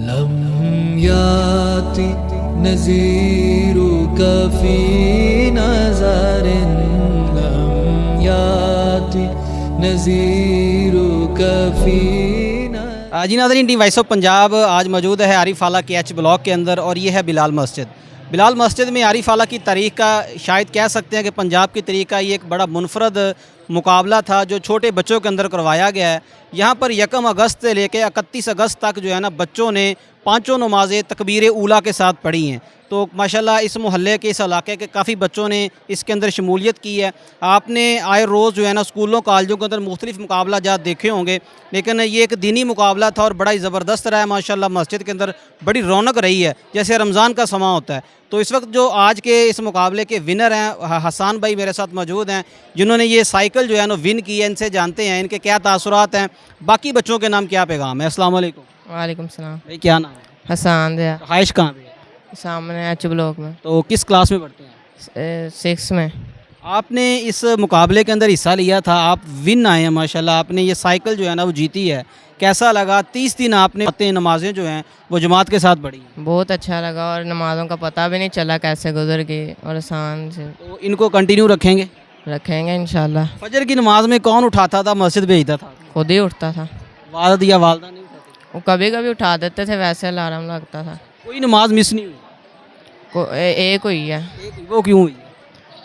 لم يأتِ نذيرك في نظر لم يأتِ نذيرك في جی ناظرین، ٹی وائس آف پنجاب آج موجود ہے عارف اعلیٰ کے ایچ بلاک کے اندر، اور یہ ہے بلال مسجد۔ بلال مسجد میں عارف اعلیٰ کی تاریخ کا شاید کہہ سکتے ہیں کہ پنجاب کی تاریخ کا یہ ایک بڑا منفرد مقابلہ تھا جو چھوٹے بچوں کے اندر کروایا گیا ہے۔ یہاں پر 1 اگست سے لے کے 31 اگست تک جو ہے نا بچوں نے 5 نمازیں تکبیر اولیٰ کے ساتھ پڑھی ہیں۔ تو ماشاءاللہ اس محلے کے اس علاقے کے کافی بچوں نے اس کے اندر شمولیت کی ہے۔ آپ نے آئے روز جو ہے نا اسکولوں کالجوں کے اندر مختلف مقابلہ جات دیکھے ہوں گے، لیکن یہ ایک دینی مقابلہ تھا اور بڑا ہی زبردست رہا ہے ماشاءاللہ۔ مسجد کے اندر بڑی رونق رہی ہے جیسے رمضان کا سماں ہوتا ہے۔ تو اس وقت جو آج کے اس مقابلے کے ونر ہیں حسان بھائی میرے ساتھ موجود ہیں، جنہوں نے یہ سائیکل جو ہے نا ون کی ہے۔ ان سے جانتے ہیں ان کے کیا تاثرات ہیں، باقی بچوں کے نام کیا پیغام ہے۔ السلام علیکم۔ وعلیکم السلام۔ بھائی کیا نام ہے؟ حسان دیا، رہائش کہاں پہ ہے؟ سامنے ایچ بلاک میں، تو کس کلاس میں پڑھتے ہیں؟ 6 میں۔ آپ نے اس مقابلے کے اندر حصہ لیا تھا، آپ ون آئے ہیں ماشاءاللہ۔ آپ نے یہ سائیکل جو ہے نا وہ جیتی ہے، کیسا لگا؟ 30 دن آپ نے نمازیں جو ہیں وہ جماعت کے ساتھ پڑھی ہیں۔ بہت اچھا لگا اور نمازوں کا پتہ بھی نہیں چلا کیسے گزر گئی، اور آسان سے تو ان کو کنٹینیو رکھیں گے؟ رکھیں گے انشاءاللہ۔ فجر کی نماز میں کون اٹھاتا تھا، مسجد بھیجتا تھا؟ خود ہی اٹھتا تھا، والد یا والدہ نہیں اٹھاتے؟ وہ کبھی کبھی اٹھا دیتے تھے، ویسے الارم لگتا تھا۔ کوئی نماز مس نہیں ہوئی؟ ایک ہوئی ہے، وہ کیوں ہوئی؟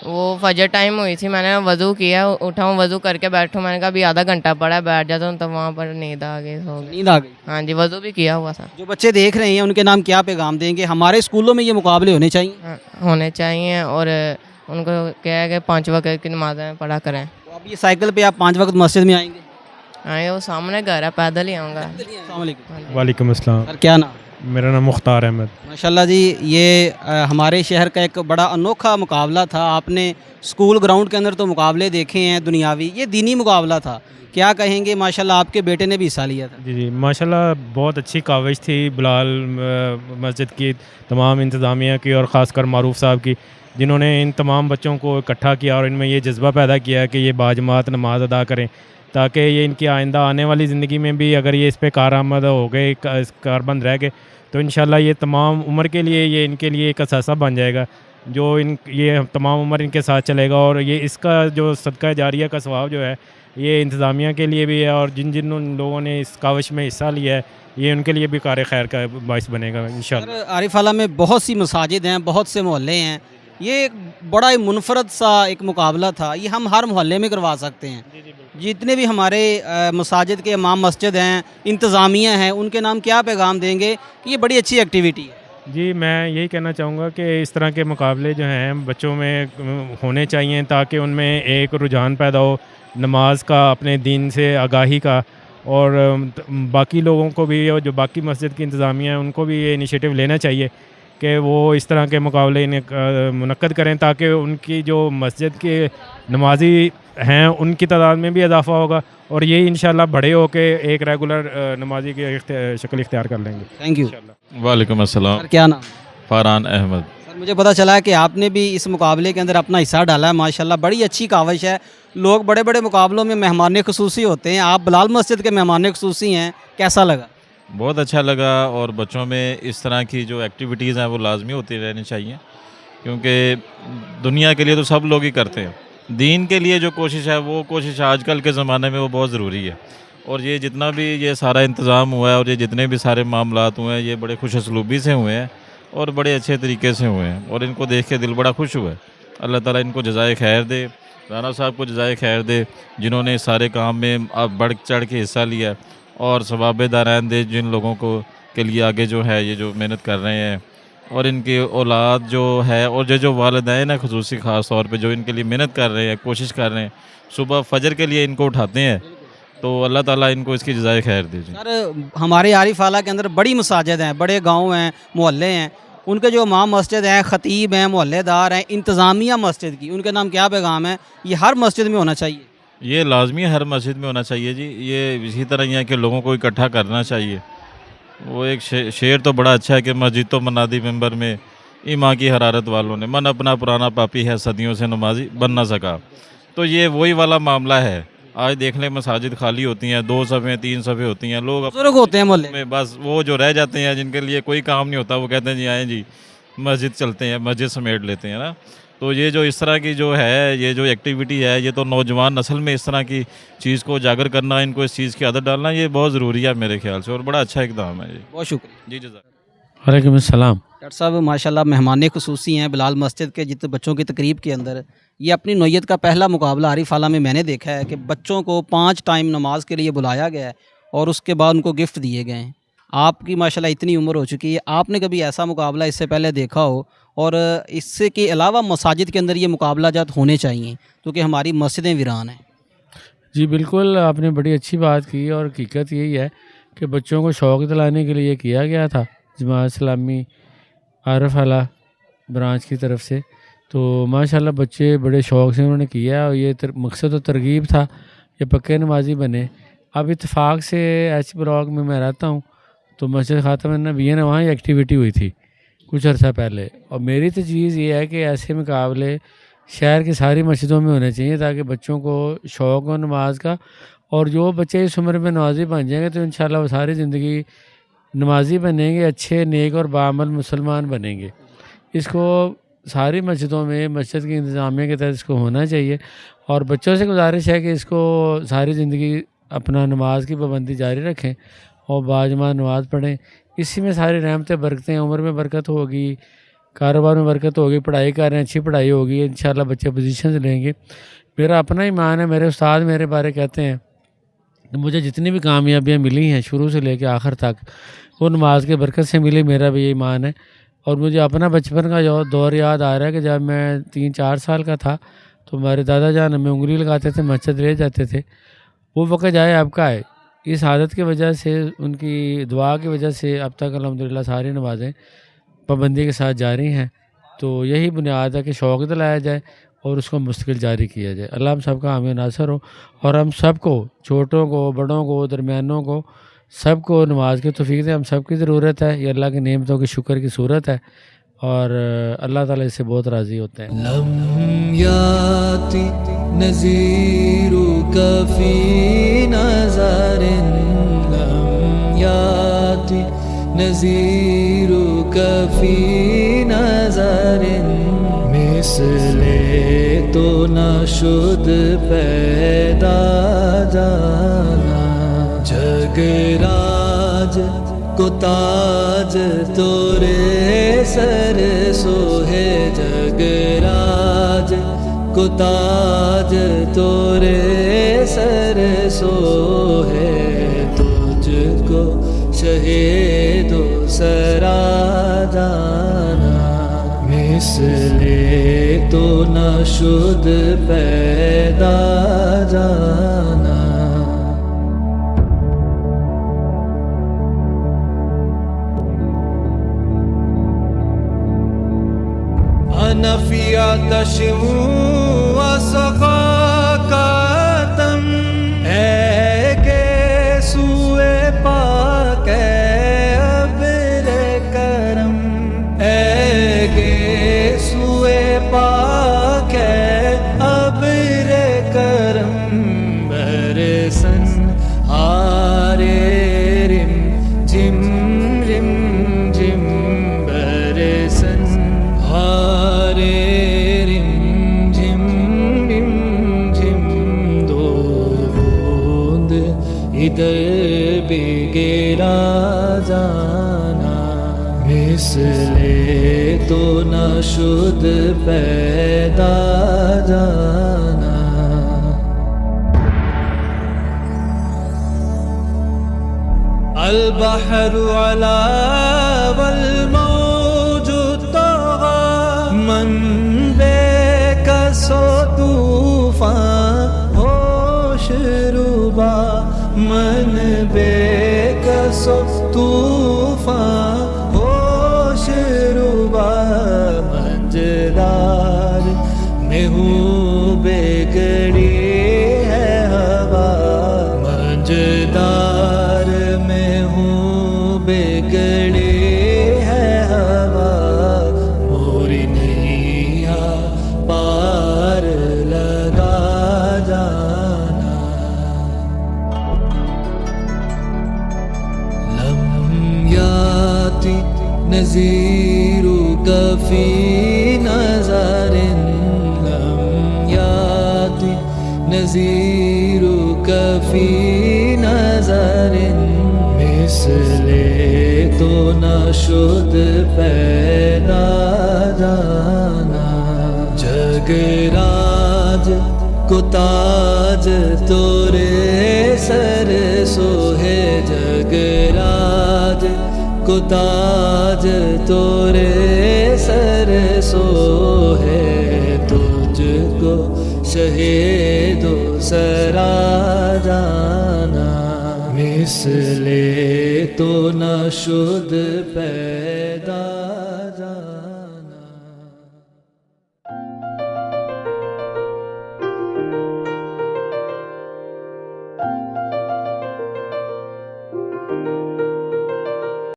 وہ فجر ٹائم ہوئی تھی، میں نے وضو کیا، اٹھا ہوں وضو کر کے بیٹھوں، میں نے کہا ابھی آدھا گھنٹہ پڑا ہے بیٹھ جاتا ہوں، تو وہاں پر نیند آ گئی، سو گئی۔ نیند آ گئی؟ ہاں جی، وضو بھی کیا ہوا تھا۔ جو بچے دیکھ رہے ہیں ان کے نام کیا پیغام دیں گے؟ ہمارے اسکولوں میں یہ مقابلے ہونے چاہیے، ہونے چاہیے، اور ان کو کیا ہے کہ 5 وقت کی نمازیں پڑھا کریں۔ تو اب یہ سائیکل پہ آپ 5 وقت مسجد میں آئیں گے؟ آئے وہ سامنے گھر ہے، پیدل ہی آؤں گا۔ السلام علیکم۔ وعلیکم السلام۔ سر کیا نام؟ میرا نام مختار احمد۔ ماشاءاللہ جی، یہ ہمارے شہر کا ایک بڑا انوکھا مقابلہ تھا۔ آپ نے اسکول گراؤنڈ کے اندر تو مقابلے دیکھے ہیں دنیاوی، یہ دینی مقابلہ تھا، کیا کہیں گے؟ ماشاءاللہ آپ کے بیٹے نے بھی حصہ لیا تھا۔ جی ماشاءاللہ بہت اچھی کاوش تھی بلال مسجد کی تمام انتظامیہ کی، اور خاص کر معروف صاحب کی، جنہوں نے ان تمام بچوں کو اکٹھا کیا اور ان میں یہ جذبہ پیدا کیا کہ یہ باجماعت نماز ادا کریں، تاکہ یہ ان کی آئندہ آنے والی زندگی میں بھی اگر یہ اس پہ کارآمد ہو گئے، کاربند رہ گئے، تو انشاءاللہ یہ تمام عمر کے لیے یہ ان کے لیے ایک اثاثہ بن جائے گا جو یہ تمام عمر ان کے ساتھ چلے گا۔ اور یہ اس کا جو صدقہ جاریہ کا ثواب جو ہے یہ انتظامیہ کے لیے بھی ہے، اور جن لوگوں نے اس کاوش میں حصہ لیا ہے یہ ان کے لیے بھی کار خیر کا باعث بنے گا انشاءاللہ۔ سر عارف اعلیٰ میں بہت سی مساجد ہیں، بہت سے محلے ہیں، یہ ایک بڑا ہی منفرد سا ایک مقابلہ تھا، یہ ہم ہر محلے میں کروا سکتے ہیں۔ جتنے بھی ہمارے مساجد کے امام مسجد ہیں، انتظامیہ ہیں، ان کے نام کیا پیغام دیں گے کہ یہ بڑی اچھی ایکٹیویٹی ہے؟ جی میں یہی کہنا چاہوں گا کہ اس طرح کے مقابلے جو ہیں بچوں میں ہونے چاہیے، تاکہ ان میں ایک رجحان پیدا ہو نماز کا، اپنے دین سے آگاہی کا، اور باقی لوگوں کو بھی، جو باقی مسجد کی انتظامیہ ہیں ان کو بھی یہ انیشیٹو لینا چاہیے کہ وہ اس طرح کے مقابلے منعقد کریں، تاکہ ان کی جو مسجد کے نمازی ہیں ان کی تعداد میں بھی اضافہ ہوگا، اور یہ انشاءاللہ بڑے ہو کے ایک ریگولر نمازی کی شکل اختیار کر لیں گے۔ Thank you. وعلیکم السلام۔ سر کیا نام؟ فاران احمد۔ سر مجھے پتہ چلا ہے کہ آپ نے بھی اس مقابلے کے اندر اپنا حصہ ڈالا ہے، ماشاءاللہ بڑی اچھی کاوش ہے۔ لوگ بڑے بڑے مقابلوں میں مہمان خصوصی ہوتے ہیں، آپ بلال مسجد کے مہمان خصوصی ہیں، کیسا لگا؟ بہت اچھا لگا، اور بچوں میں اس طرح کی جو ایکٹیویٹیز ہیں وہ لازمی ہوتی رہنی چاہیے، کیونکہ دنیا کے لیے تو سب لوگ ہی کرتے ہیں، دین کے لیے جو کوشش ہے وہ کوشش آج کل کے زمانے میں وہ بہت ضروری ہے۔ اور یہ جتنا بھی یہ سارا انتظام ہوا ہے اور یہ جتنے بھی سارے معاملات ہوئے ہیں یہ بڑے خوش اسلوبی سے ہوئے ہیں اور بڑے اچھے طریقے سے ہوئے ہیں، اور ان کو دیکھ کے دل بڑا خوش ہوا ہے۔ اللہ تعالیٰ ان کو جزائے خیر دے، رانا صاحب کو جزائے خیر دے جنہوں نے اس سارے کام میں بڑھ چڑھ کے حصہ لیا، اور ثواب دارین دے جن لوگوں کو کے لیے آگے جو ہے یہ جو محنت کر رہے ہیں، اور ان کی اولاد جو ہے اور جو والدین ہیں خصوصی خاص طور پہ جو ان کے لیے محنت کر رہے ہیں، کوشش کر رہے ہیں، صبح فجر کے لیے ان کو اٹھاتے ہیں، تو اللہ تعالیٰ ان کو اس کی جزائے خیر دے۔ سر ہمارے عارف اعلیٰ کے اندر بڑی مساجد ہیں، بڑے گاؤں ہیں، محلے ہیں، ان کے جو امام مسجد ہیں، خطیب ہیں، محلے دار ہیں، انتظامیہ مسجد کی، ان کے نام کیا پیغام ہے؟ یہ ہر مسجد میں ہونا چاہیے؟ یہ لازمی ہر مسجد میں ہونا چاہیے جی، یہ اسی طرح یہ ہے کہ لوگوں کو اکٹھا کرنا چاہیے۔ وہ ایک شعر تو بڑا اچھا ہے کہ مسجد تو منادی ممبر میں ایمان کی حرارت والوں نے، من اپنا پرانا پاپی ہے صدیوں سے نمازی بن نہ سکا۔ تو یہ وہی والا معاملہ ہے، آج دیکھ لیں مساجد خالی ہوتی ہیں, 2 صفیں 3 صفیں ہوتی ہیں, لوگ بزرگ ہوتے ہیں محلے میں بس وہ جو رہ جاتے ہیں جن کے لیے کوئی کام نہیں ہوتا وہ کہتے ہیں جی آئیں جی مسجد چلتے ہیں, مسجد سمیٹ لیتے ہیں نا. تو یہ جو اس طرح کی جو ہے یہ جو ایکٹیویٹی ہے یہ تو نوجوان نسل میں اس طرح کی چیز کو اجاگر کرنا, ان کو اس چیز کی عادت ڈالنا یہ بہت ضروری ہے میرے خیال سے, اور بڑا اچھا اقدام ہے. بہت شکریہ جی جزاک. وعلیکم السلام. ڈاکٹر صاحب ماشاءاللہ مہمان خصوصی ہیں بلال مسجد کے جتنے بچوں کی تقریب کے اندر. یہ اپنی نوعیت کا پہلا مقابلہ عارف اعلیٰ میں نے دیکھا ہے کہ بچوں کو 5 ٹائم نماز کے لیے بلایا گیا ہے اور اس کے بعد ان کو گفٹ دیے گئے ہیں. آپ کی ماشاءاللہ اتنی عمر ہو چکی ہے, آپ نے کبھی ایسا مقابلہ اس سے پہلے دیکھا ہو؟ اور اس سے کے علاوہ مساجد کے اندر یہ مقابلہ جات ہونے چاہیے کیونکہ ہماری مسجدیں ویران ہیں. جی بالکل, آپ نے بڑی اچھی بات کی, اور حقیقت یہی ہے کہ بچوں کو شوق دلانے کے لیے کیا گیا تھا جماعت اسلامی عارف اعلیٰ برانچ کی طرف سے. تو ماشاءاللہ بچے بڑے شوق سے انہوں نے کیا, اور یہ مقصد و ترغیب تھا یہ پکے نمازی بنے. اب اتفاق سے ایچ بلاک میں رہتا ہوں, تو مسجد خاتم النبیین وہاں یہ ایکٹیویٹی ہوئی تھی کچھ عرصہ پہلے, اور میری تجویز یہ ہے کہ ایسے مقابلے شہر کی ساری مسجدوں میں ہونے چاہیے تاکہ بچوں کو شوق ہو نماز کا, اور جو بچے اس عمر میں نمازی بن جائیں گے تو انشاءاللہ وہ ساری زندگی نمازی بنیں گے, اچھے نیک اور باعمل مسلمان بنیں گے. اس کو ساری مسجدوں میں مسجد کی انتظامیہ کے تحت اس کو ہونا چاہیے, اور بچوں سے گزارش ہے کہ اس کو ساری زندگی اپنا نماز کی پابندی جاری رکھیں اور باجماعت نماز پڑھیں. اسی میں ساری رحمتیں برکتیں, عمر میں برکت ہوگی, کاروبار میں برکت ہوگی, پڑھائی کر رہے ہیں اچھی پڑھائی ہوگی, انشاءاللہ بچے پوزیشنز لیں گے. میرا اپنا ایمان ہے, میرے استاد میرے بارے کہتے ہیں کہ مجھے جتنی بھی کامیابیاں ملی ہیں شروع سے لے کے آخر تک وہ نماز کے برکت سے ملی, میرا بھی یہ ایمان ہے. اور مجھے اپنا بچپن کا دور یاد آ رہا ہے کہ جب میں 3-4 سال کا تھا تو ہمارے دادا جان ہمیں انگلی لگاتے تھے, مسجد لے جاتے تھے. وہ وقت جائے اب کا ہے. اس عادت کی وجہ سے, ان کی دعا کی وجہ سے اب تک الحمدللہ ساری نمازیں پابندی کے ساتھ جاری ہیں. تو یہی بنیاد ہے کہ شوق دلایا جائے اور اس کو مستقل جاری کیا جائے. اللہ ہم سب کا حامی ناصر ہو, اور ہم سب کو, چھوٹوں کو, بڑوں کو, درمیانوں کو, سب کو نماز کی توفیق دے. ہم سب کی ضرورت ہے, یہ اللہ کی نعمتوں کے شکر کی صورت ہے, اور اللہ تعالیٰ اس سے بہت راضی ہوتے ہیں. لم یاتی نذیرک فی نظر, لم یاتی نذیرک فی نظر, مثل تو نہ شد پیدا جانا, جگ راج کو تاج تورے سر سوہے, جگ راج کو تاج تورے سر سوہے, تجھ کو شہید و سرا جانا, مثل تو نہ شد پیدا جانا. نفی آتش و سخاکاتم, اے کہ سوئے پاک اے ابر کرم, اے کہ سوئے پاک اے ابر کرم, برسن آرے رم جم رم جم, برسن آرے رم جم رم جم, دو بوند ادھر بھی گرا جانا, مثل تو نہ شد پیدا جانا. البحر علا والموج طغى, من بے کس و طوفان ہوش ربا, من بے کس و طوفان ہوش ربا, منجدار میں ہوں بگڑی ہے ہوا, منجدار میں ہوں بگڑی ہے ہوا, موری نہیں پار لگا جانا, نظيرك في نظر لم يأتي نظيرك في نظر مثل تو نہ شد پیدا جانا جگراج کو تاج تورے سر سوہے جگراج کو تاج تورے سر سوہے تجھ کو شہید و سرا جانا مثل تو نہ شد پیدا جانا